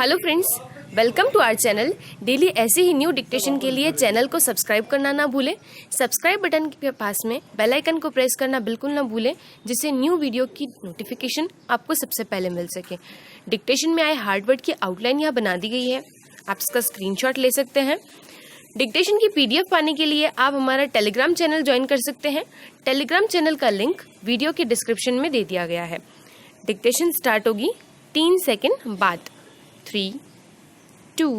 Hello friends, welcome to our channel. Daily ऐसे ही new dictation के लिए चैनल को सब्सक्राइब करना ना भूलें। सब्सक्राइब बटन के पास में बेल आइकन को प्रेस करना बिल्कुल ना भूलें, जिससे न्यू वीडियो की नोटिफिकेशन आपको सबसे पहले मिल सके। डिक्टेशन में आए हार्ड वर्ड की आउटलाइन यहाँ बना दी गई है, आप इसका स्क्रीनशॉट ले सकते हैं। डिक्टेशन की PDF पाने के लिए आप हमारा टेलीग्राम चैनल ज्वाइन कर सकते हैं। टेलीग्राम चैनल का लिंक वीडियो के डिस्क्रिप्शन में दे दिया गया है। डिक्टेशन स्टार्ट होगी 3 सेकंड बाद। 3, 2,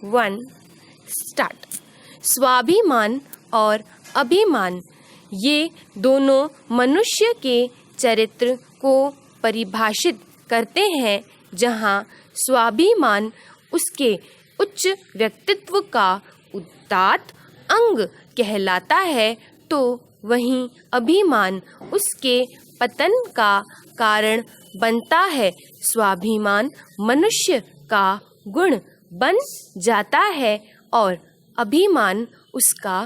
1 स्टार्ट। स्वाभिमान और अभिमान ये दोनों मनुष्य के चरित्र को परिभाषित करते हैं। जहाँ स्वाभिमान उसके उच्च व्यक्तित्व का उदात्त अंग कहलाता है, तो वहीं अभिमान उसके पतन का कारण बनता है। स्वाभिमान मनुष्य का गुण बन जाता है और अभिमान उसका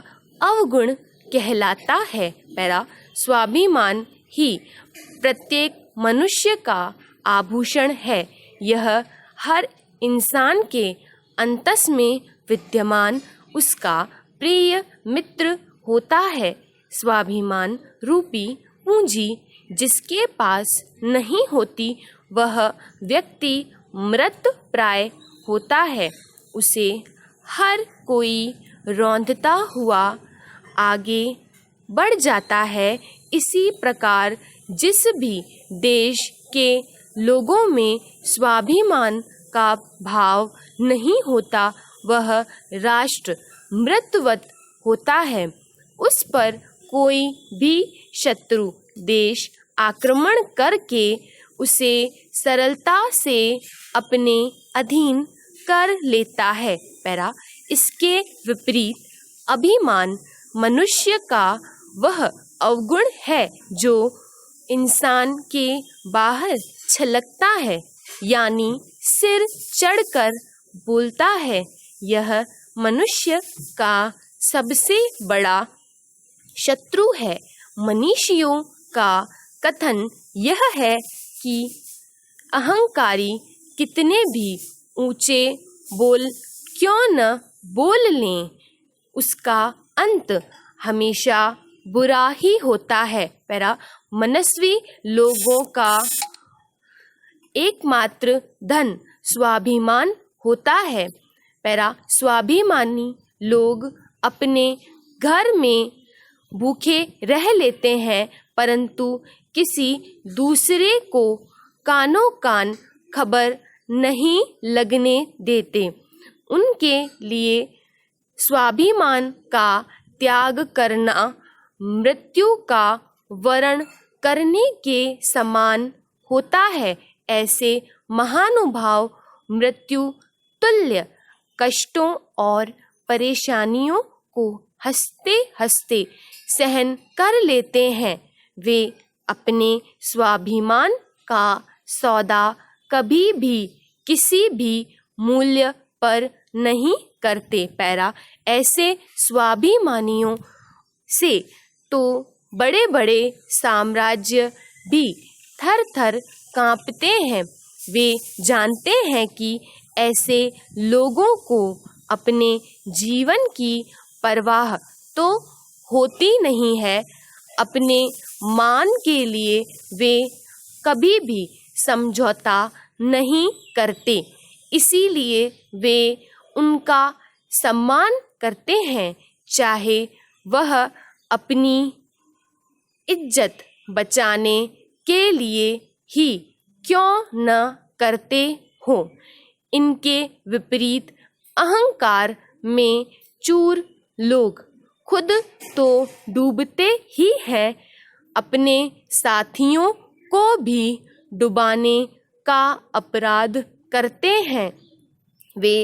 अवगुण कहलाता है। पैरा स्वाभिमान ही प्रत्येक मनुष्य का आभूषण है। यह हर इंसान के अंतस में विद्यमान उसका प्रिय मित्र होता है। स्वाभिमान रूपी पूंजी जिसके पास नहीं होती, वह व्यक्ति मृत प्राय होता है। उसे हर कोई रौंदता हुआ आगे बढ़ जाता है। इसी प्रकार जिस भी देश के लोगों में स्वाभिमान का भाव नहीं होता, वह राष्ट्र मृतवत होता है। उस पर कोई भी शत्रु देश आक्रमण करके उसे सरलता से अपने अधीन कर लेता है। पैरा इसके विपरीत अभिमान मनुष्य का वह अवगुण है जो इंसान के बाहर छलकता है, यानी सिर चढ़कर बोलता है। यह मनुष्य का सबसे बड़ा शत्रु है। मनीषियों का कथन यह है कि अहंकारी कितने भी ऊंचे बोल क्यों न बोल लें, उसका अंत हमेशा बुरा ही होता है। पैरा मनस्वी लोगों का एकमात्र धन स्वाभिमान होता है। पैरा स्वाभिमानी लोग अपने घर में भूखे रह लेते हैं, परंतु किसी दूसरे को कानों कान खबर नहीं लगने देते। उनके लिए स्वाभिमान का त्याग करना मृत्यु का वरण करने के समान होता है। ऐसे महानुभाव मृत्यु तुल्य कष्टों और परेशानियों को हंसते हंसते सहन कर लेते हैं। वे अपने स्वाभिमान का सौदा कभी भी किसी भी मूल्य पर नहीं करते। पैरा ऐसे स्वाभिमानियों से तो बड़े बड़े साम्राज्य भी थर थर कांपते हैं। वे जानते हैं कि ऐसे लोगों को अपने जीवन की परवाह तो होती नहीं है। अपने मान के लिए वे कभी भी समझौता नहीं करते, इसीलिए वे उनका सम्मान करते हैं, चाहे वह अपनी इज्जत बचाने के लिए ही क्यों न करते हो। इनके विपरीत अहंकार में चूर लोग खुद तो डूबते ही हैं, अपने साथियों को भी डुबाने का अपराध करते हैं। वे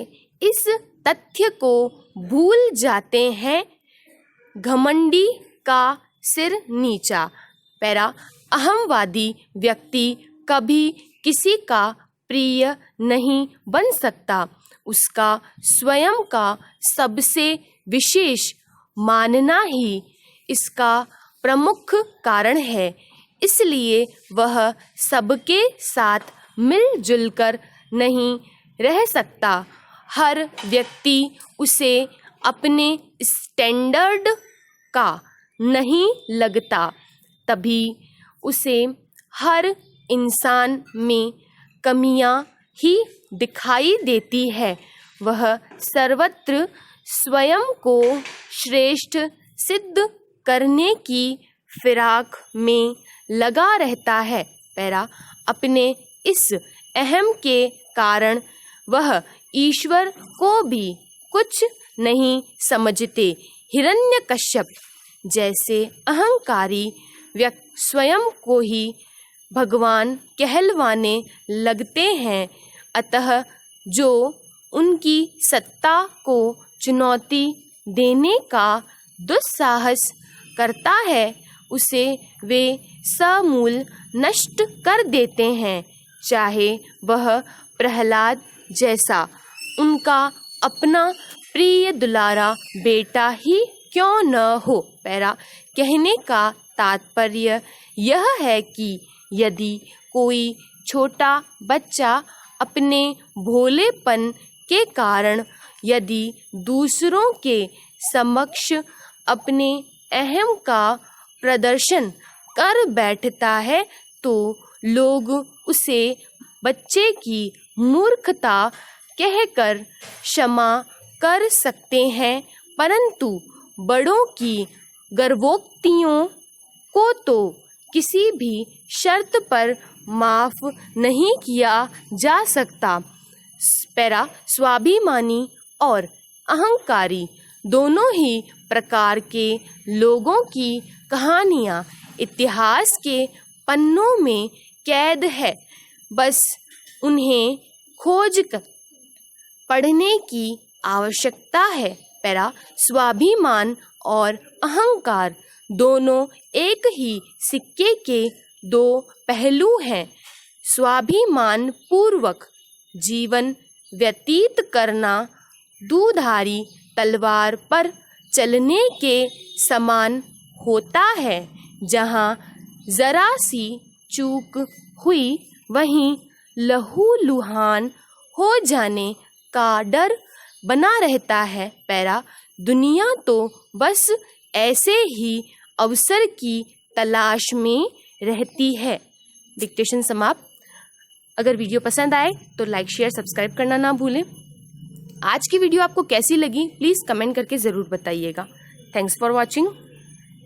इस तथ्य को भूल जाते हैं, घमंडी का सिर नीचा। पैरा अहंवादी व्यक्ति कभी किसी का प्रिय नहीं बन सकता। उसका स्वयं का सबसे विशेष मानना ही इसका प्रमुख कारण है। इसलिए वह सबके साथ मिलजुल कर नहीं रह सकता। हर व्यक्ति उसे अपने स्टैंडर्ड का नहीं लगता, तभी उसे हर इंसान में कमियां ही दिखाई देती है। वह सर्वत्र स्वयं को श्रेष्ठ सिद्ध करने की फिराक में लगा रहता है। पैरा अपने इस अहम के कारण वह ईश्वर को भी कुछ नहीं समझते। हिरण्यकश्यप जैसे अहंकारी व्यक्ति स्वयं को ही भगवान कहलवाने लगते हैं, अतः जो उनकी सत्ता को चुनौती देने का दुस्साहस करता है उसे वे समूल नष्ट कर देते हैं, चाहे वह प्रहलाद जैसा उनका अपना प्रिय दुलारा बेटा ही क्यों न हो। पैरा कहने का तात्पर्य यह है कि यदि कोई छोटा बच्चा अपने भोलेपन के कारण यदि दूसरों के समक्ष अपने अहम का प्रदर्शन कर बैठता है तो लोग उसे बच्चे की मूर्खता कहकर क्षमा कर सकते हैं, परंतु बड़ों की गर्वोक्तियों को तो किसी भी शर्त पर माफ नहीं किया जा सकता। पैरा स्वाभिमानी और अहंकारी दोनों ही प्रकार के लोगों की कहानियाँ इतिहास के पन्नों में कैद है, बस उन्हें खोज कर पढ़ने की आवश्यकता है। पैरा स्वाभिमान और अहंकार दोनों एक ही सिक्के के दो पहलू हैं। स्वाभिमान पूर्वक जीवन व्यतीत करना दुधारी तलवार पर चलने के समान होता है। जहाँ जरा सी चूक हुई वहीं लहूलुहान हो जाने का डर बना रहता है। पैरा दुनिया तो बस ऐसे ही अवसर की तलाश में रहती है। डिक्टेशन समाप्त। अगर वीडियो पसंद आए तो लाइक शेयर सब्सक्राइब करना ना भूलें। आज की वीडियो आपको कैसी लगी प्लीज़ कमेंट करके ज़रूर बताइएगा। Thanks for watching.